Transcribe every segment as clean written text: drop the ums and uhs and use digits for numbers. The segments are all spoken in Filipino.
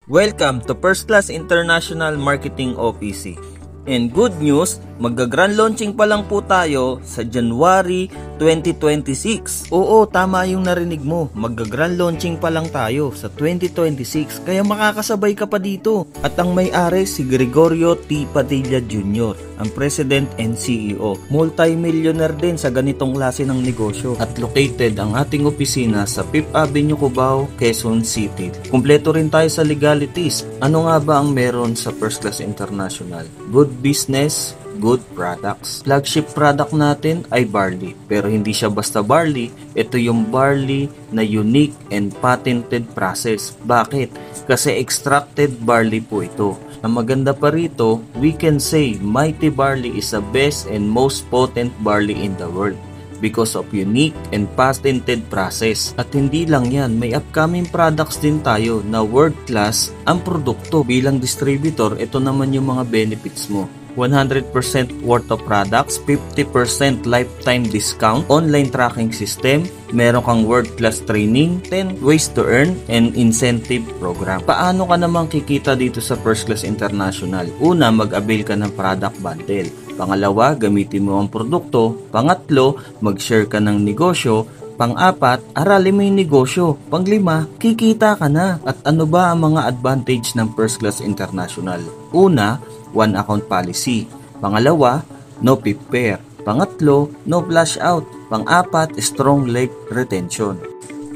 Welcome to First Class International Marketing OPC. And good news, magga-grand launching pa lang po tayo sa January 2026. Oo, tama yung narinig mo. Magga-grand launching pa lang tayo sa 2026. Kaya makakasabay ka pa dito. At ang may-ari si Gregorio T. Padilla Jr., ang President and CEO. Multi-millionaire din sa ganitong klase ng negosyo. At located ang ating opisina sa 5th Avenue, Cubao, Quezon City. Kumpleto rin tayo sa legalities. Ano nga ba ang meron sa First Class International? Good business, good products. Flagship product natin ay barley. Pero hindi siya basta barley. Ito yung barley na unique and patented process. Bakit? Kasi extracted barley po ito. Ang maganda pa rito, we can say Mighty Barley is the best and most potent barley in the world because of unique and patented process. At hindi lang yan, may upcoming products din tayo na world class ang produkto. Bilang distributor, ito naman yung mga benefits mo. 100% worth of products, 50% lifetime discount, online tracking system, meron kang world-class training, 10 ways to earn, and incentive program. Paano ka naman kikita dito sa First Class International? Una, mag-avail ka ng product bundle. Pangalawa, gamitin mo ang produkto. Pangatlo, mag-share ka ng negosyo. Pang-apat, aralin mo yung negosyo. Pang-lima, kikita ka na. At ano ba ang mga advantage ng First Class International? Una, one account policy. Pangalawa, no PIP pair. Pangatlo, no flash out. Pang-apat, strong leg retention.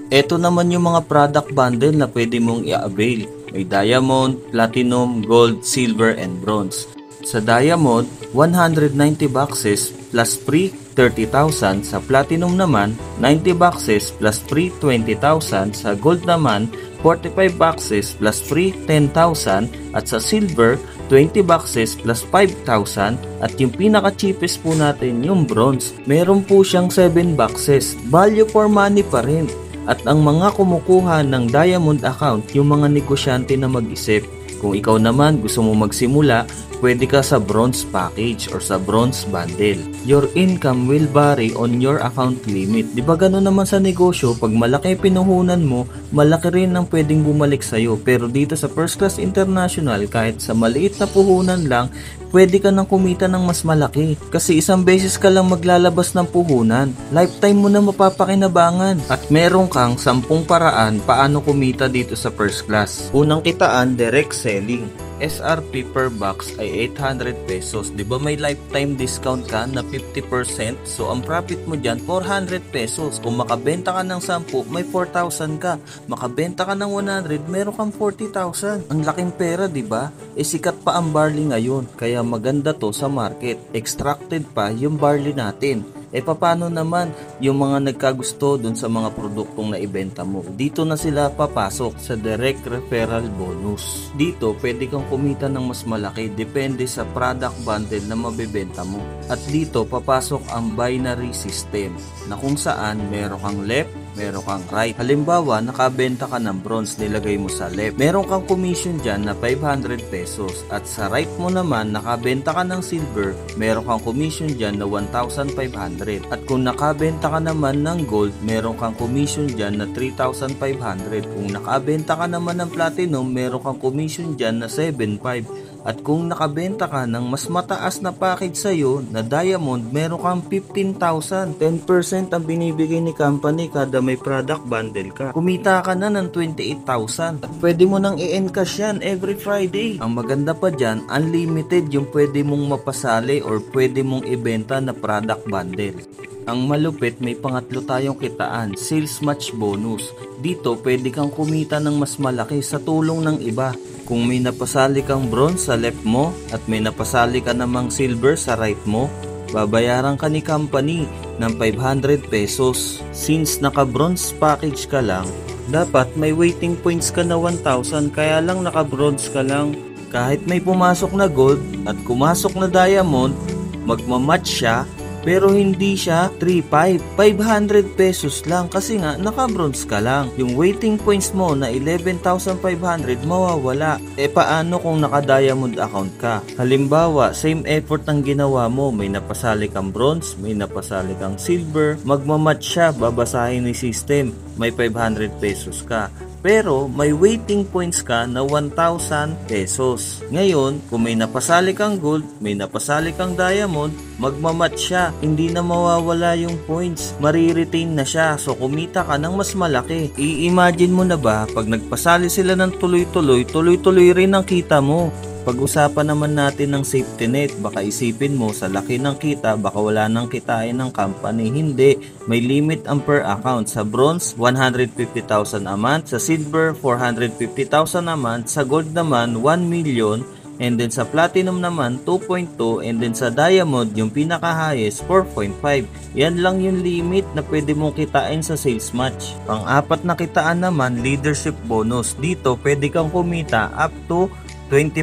Ito naman yung mga product bundle na pwede mong i-avail. May diamond, platinum, gold, silver, and bronze. Sa diamond, 190 boxes plus free 30,000. Sa platinum naman, 90 boxes plus free 20,000. Sa gold naman, 45 boxes plus free 10,000. At sa silver, 20 boxes plus 5,000. At yung pinaka-cheapest po natin, yung bronze, meron po siyang 7 boxes. Value for money pa rin. At ang mga kumukuha ng diamond account, yung mga negosyante na mag-isip. Kung ikaw naman gusto mo magsimula, pwede ka sa bronze package or sa bronze bundle. Your income will vary on your account limit. Di ba gano'n naman sa negosyo, pag malaki pinuhunan mo, malaki rin ang pwedeng bumalik sa'yo. Pero dito sa First Class International, kahit sa maliit na puhunan lang, pwede ka nang kumita ng mas malaki. Kasi isang beses ka lang maglalabas ng puhunan. Lifetime mo na mapapakinabangan. At meron kang 10 paraan paano kumita dito sa First Class. Unang kitaan, direct selling. SRP per box ay 800 pesos. Di ba may lifetime discount ka na 50%? So ang profit mo dyan, 400 pesos. Kung makabenta ka ng 10, may 4,000 ka. Makabenta ka ng 100, meron kang 40,000. Ang laking pera, di ba? Sikat pa ang barley ngayon. Kaya maganda to sa market. Extracted pa yung barley natin. Paano naman yung mga nagkagusto dun sa mga produktong naibenta mo? Dito na sila papasok sa direct referral bonus. Dito, pwede kang kumita ng mas malaki depende sa product bundle na mabebenta mo. At dito, papasok ang binary system na kung saan meron kang left, meron kang right. Halimbawa, nakabenta ka ng bronze, nilagay mo sa left. Meron kang commission dyan na 500 pesos. At sa right mo naman, nakabenta ka ng silver, meron kang commission dyan na 1,500. At kung nakabenta ka naman ng gold, meron kang commission dyan na 3,500. Kung nakabenta ka naman ng platinum, meron kang commission dyan na 7,500. At kung nakabenta ka ng mas mataas na package sa'yo na diamond, meron kang 15,000. 10% ang binibigay ni company kada may product bundle ka. Kumita ka na ng 28,000. At pwede mo nang i-encash yan every Friday. Ang maganda pa dyan, unlimited yung pwede mong mapasali or pwede mong ibenta na product bundle. Ang malupit, may pangatlo tayong kitaan, sales match bonus. Dito, pwede kang kumita ng mas malaki sa tulong ng iba. Kung may napasali kang bronze sa left mo at may napasali ka namang silver sa right mo, babayaran ka ni company ng 500 pesos. Since naka-bronze package ka lang, dapat may waiting points ka na 1,000 kaya lang naka-bronze ka lang. Kahit may pumasok na gold at pumasok na diamond, magmamatch siya. Pero hindi siya 3,500, 500 pesos lang kasi nga naka-bronze ka lang. Yung waiting points mo na 11,500 mawawala. Paano kung naka-diamond account ka? Halimbawa, same effort ang ginawa mo. May napasali kang bronze, may napasali kang silver. Magmamatch siya, babasahin ni system. May 500 pesos ka. pero may waiting points ka na 1,000 pesos. Ngayon, kung may napasali kang gold, may napasali kang diamond, magmamatch siya. Hindi na mawawala yung points. Mariretain na siya. So, kumita ka ng mas malaki. I-imagine mo na ba, pag nagpasali sila ng tuloy-tuloy, tuloy-tuloy rin ang kita mo. Pag-usapan naman natin ng safety net, baka isipin mo sa laki ng kita, baka wala nang kitain ng company. Hindi, may limit ang per account. Sa bronze, 150,000 a month. Sa silver, 450,000 a month. Sa gold naman, 1 million. And then sa platinum naman, 2.2. And then sa diamond, yung pinaka-highest, 4.5. Yan lang yung limit na pwede mong kitain sa sales match. Pang-apat na kitaan naman, leadership bonus. Dito, pwede kang kumita up to 20%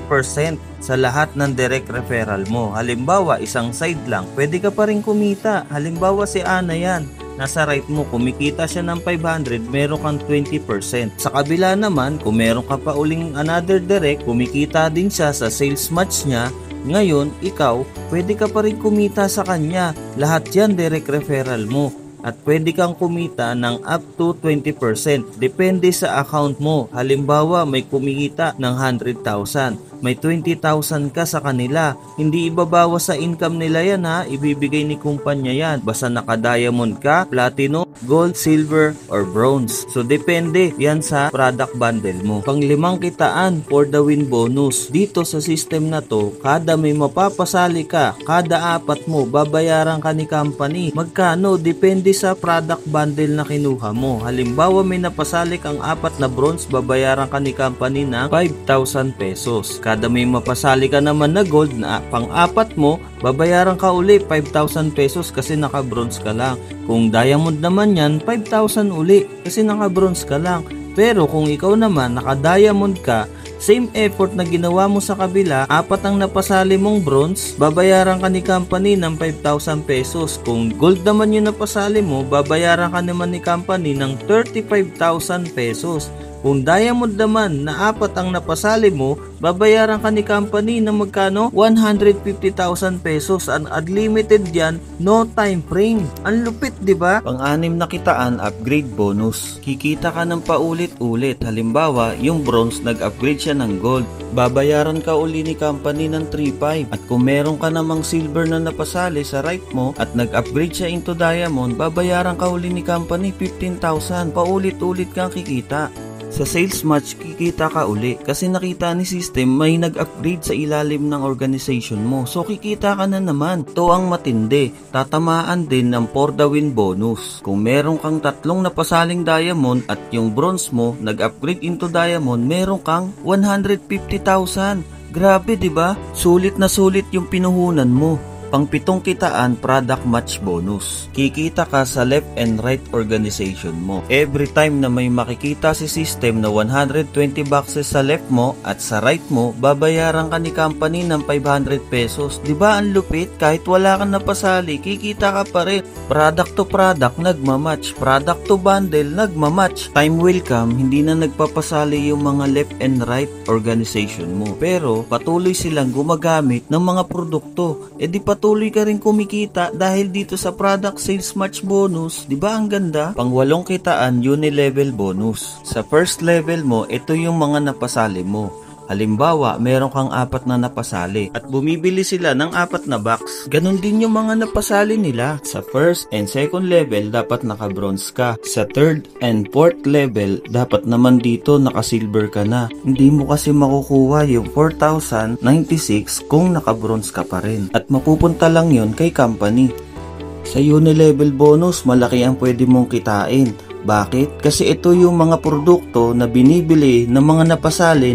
sa lahat ng direct referral mo. Halimbawa, isang side lang, pwede ka pa rin kumita. Halimbawa, si Ana yan. Nasa right mo, kumikita siya ng 500, meron kang 20%. Sa kabila naman, kung meron ka pa uling another direct, kumikita din siya sa sales match niya. Ngayon, ikaw, pwede ka pa rin kumita sa kanya. Lahat yan direct referral mo. At pwede kang kumita ng up to 20%. Depende sa account mo. Halimbawa, may kumikita ng 100,000. May 20,000 ka sa kanila. Hindi ibabawas sa income nila yan ha. Ibibigay ni kumpanya yan. Basta naka-diamond ka, platinum, gold, silver, or bronze. So, depende yan sa product bundle mo. Pang-limang kitaan for the win bonus. Dito sa system na to, kada may mapapasali ka, kada apat mo, babayaran ka ni company. Magkano? Depende sa product bundle na kinuha mo. Halimbawa, may napasali kang apat na bronze, babayaran ka ni company ng 5,000 pesos. Kada may mapasali ka naman na gold na pang-apat mo, babayaran ka uli 5,000 pesos kasi naka-bronze ka lang. Kung diamond naman yan, 5,000 uli kasi naka-bronze ka lang. Pero kung ikaw naman naka-diamond ka, same effort na ginawa mo sa kabila, apat ang napasali mong bronze, babayaran ka ni company ng 5,000 pesos. Kung gold naman yung napasali mo, babayaran ka naman ni company ng 35,000 pesos. Kung diamond naman na apat ang napasali mo, babayaran ka ni company ng magkano? 150,000 pesos. Ang unlimited yan, no time frame. Ang lupit, di ba? Pang-anim na kitaan, upgrade bonus. Kikita ka ng paulit-ulit. Halimbawa, yung bronze nag-upgrade siya ng gold. Babayaran ka uli ni company ng 3,500. At kung meron ka namang silver na napasali sa right mo at nag-upgrade siya into diamond, babayaran ka uli ni company 15,000. Paulit-ulit kang kikita. Sa sales match, kikita ka uli kasi nakita ni system may nag-upgrade sa ilalim ng organization mo. So kikita ka na naman. Ito ang matindi. Tatamaan din ng for the win bonus. Kung meron kang tatlong napasaling diamond at yung bronze mo nag-upgrade into diamond, meron kang 150,000. Grabe, 'di ba? Sulit na sulit yung pinuhunan mo. Pang-pitong kitaan, product match bonus. Kikita ka sa left and right organization mo. Every time na may makikita si system na 120 boxes sa left mo at sa right mo, babayaran ka ni company ng 500 pesos. Diba ang lupit? Kahit wala kang napasali, kikita ka pa rin. Product to product, nagmamatch. Product to bundle, nagmamatch. Time will come, hindi na nagpapasali yung mga left and right organization mo. Pero patuloy silang gumagamit ng mga produkto. Di patuloy ka rin kumikita dahil dito sa product sales match bonus. Di ba ang ganda? Pang-walong kitaan, uni-level bonus. Sa first level mo, ito yung mga napasali mo. Halimbawa, meron kang apat na napasali at bumibili sila ng apat na box. Ganon din yung mga napasali nila. Sa first and second level, dapat naka-bronze ka. Sa third and fourth level, dapat naman dito naka-silver ka na. Hindi mo kasi makukuha yung 4,096 kung naka-bronze ka pa rin. At mapupunta lang yon kay company. Sa uni-level bonus, malaki ang pwede mong kitain. Bakit? Kasi ito yung mga produkto na binibili ng mga napasali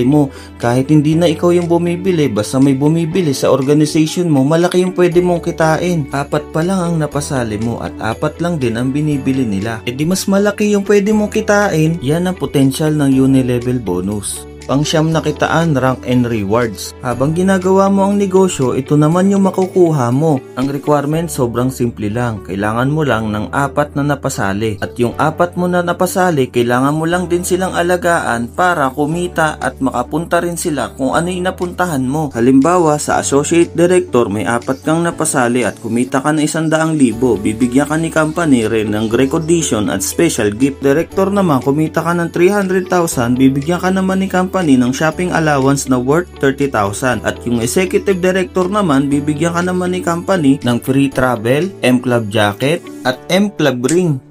mo. Kahit hindi na ikaw yung bumibili, basta may bumibili sa organization mo, malaki yung pwede mong kitain. Apat pa lang ang napasali mo at apat lang din ang binibili nila. E di mas malaki yung pwede mong kitain. Yan ang potential ng uni-level bonus. Pang-siyam na kitaan, rank and rewards. Habang ginagawa mo ang negosyo, ito naman yung makukuha mo. Ang requirement sobrang simple lang. Kailangan mo lang ng 4 na napasali. At yung 4 mo na napasali, kailangan mo lang din silang alagaan para kumita at makapunta rin sila kung ano yung napuntahan mo. Halimbawa, sa associate director, may 4 kang napasali at kumita ka na 100,000. Bibigyan ka ni company rin ng recognition at special gift. Director naman, kumita ka ng 300,000, bibigyan ka naman ni company ng shopping allowance na worth 30,000. At yung executive director naman, bibigyan ka naman ni company ng free travel, M-Club jacket, at M-Club ring.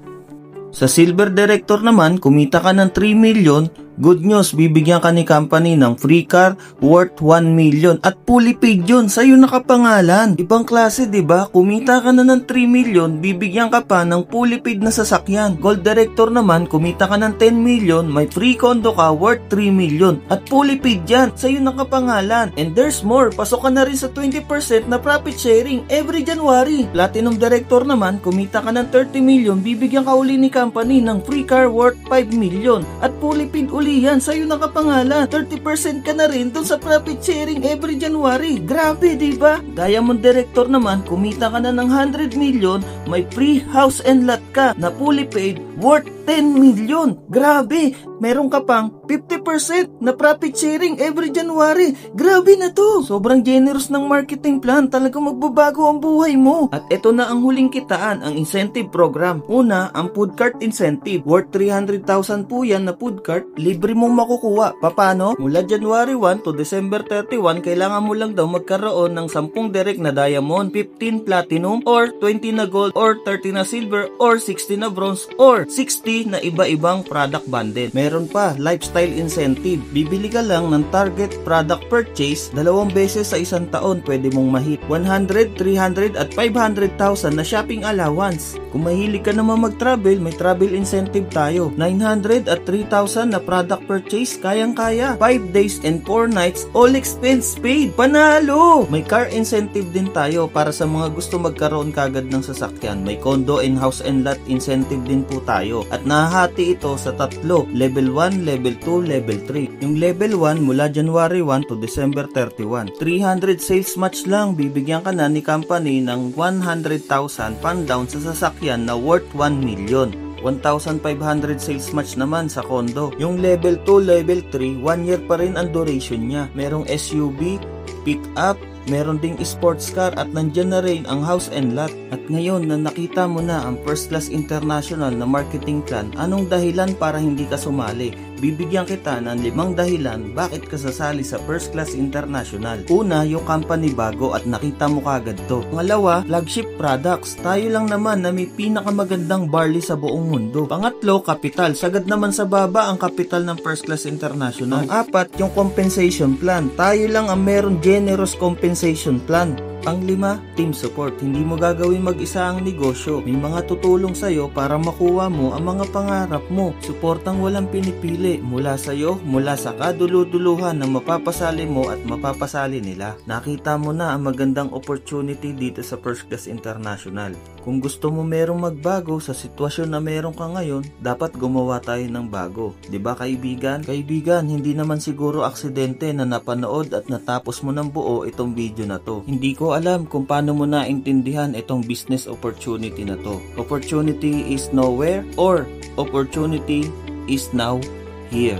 Sa silver director naman, kumita ka ng 3 million, good news, bibigyan ka ni company ng free car worth 1 million at fully paid yun, sa'yo nakapangalan. Ibang klase, diba? Kumita ka na ng 3 million, bibigyan ka pa ng fully paid na sasakyan. Gold director naman, kumita ka ng 10 million, may free condo ka worth 3 million at fully paid yan, sa'yo nakapangalan. And there's more, pasok ka na rin sa 20% na profit sharing every January. Platinum director naman, kumita ka ng 30 million, bibigyan ka uli ni company ng free car worth 5 million at fully paid uli yan, sa'yo nakapangalan. 30% ka na rin dun sa profit sharing every January. Grabe, diba? Diamond director naman, kumita ka na ng 100 million, may free house and lot ka na fully paid worth 10 million. Grabe, meron ka pang 50% na profit sharing every January. Grabe na to. Sobrang generous ng marketing plan. Talagang magbabago ang buhay mo. At ito na ang huling kitaan, ang incentive program. Una, ang food cart incentive. Worth 300,000 po yan na food cart. Libre mong makukuha. Paano? Mula January 1 to December 31, kailangan mo lang daw magkaroon ng 10 direct na diamond, 15 platinum, or 20 na gold, or 30 na silver, or 60 na bronze, or 60 na iba-ibang product bundle. Meron pa, lifestyle incentive. Bibili ka lang ng target product purchase 2 beses sa isang taon, pwede mong mahit 100, 300 at 500,000 na shopping allowance. Kung mahilig ka naman mag-travel, may travel incentive tayo. 900 at 3,000 na product purchase, kayang-kaya. 5 days and 4 nights, all expense paid. Panalo! May car incentive din tayo para sa mga gusto magkaroon kagad ng sasakyan. May condo and house and lot incentive din po tayo. At nahahati ito sa 3, level 1, level 2, level 3. Yung level 1 mula January 1 to December 31. 300 sales match lang, bibigyan ka na ni company ng 100,000 pan down sa sasakyan na worth 1 million. 1,500 sales match naman sa condo. Yung level 2, level 3, 1 year pa rin ang duration niya. Merong SUV, pick-up, meron ding sports car at nandyan na rin ang house and lot. At ngayon na nakita mo na ang First Class International na marketing plan, anong dahilan para hindi ka sumali? Bibigyan kita ng 5 dahilan bakit ka sasali sa First Class International. Una, yung company bago at nakita mo kagad to. Pangalawa, flagship products. Tayo lang naman na may pinakamagandang barley sa buong mundo. Pangatlo, kapital. Sagad naman sa baba ang kapital ng First Class International. Pang-apat, yung compensation plan. Tayo lang ang meron generous compensation plan. Pang-5, team support. Hindi mo gagawin mag-isa ang negosyo. May mga tutulong sa'yo para makuha mo ang mga pangarap mo. Suportang walang pinipili mula sa'yo, mula sa kaduluduluhan na mapapasali mo at mapapasali nila. Nakita mo na ang magandang opportunity dito sa First Class International. Kung gusto mo merong magbago sa sitwasyon na meron ka ngayon, dapat gumawa tayo ng bago. 'Di ba kaibigan? Kaibigan, hindi naman siguro aksidente na napanood at natapos mo ng buo itong video na to. Hindi ko alam kung paano mo naintindihan itong business opportunity na to. Opportunity is nowhere or opportunity is now here.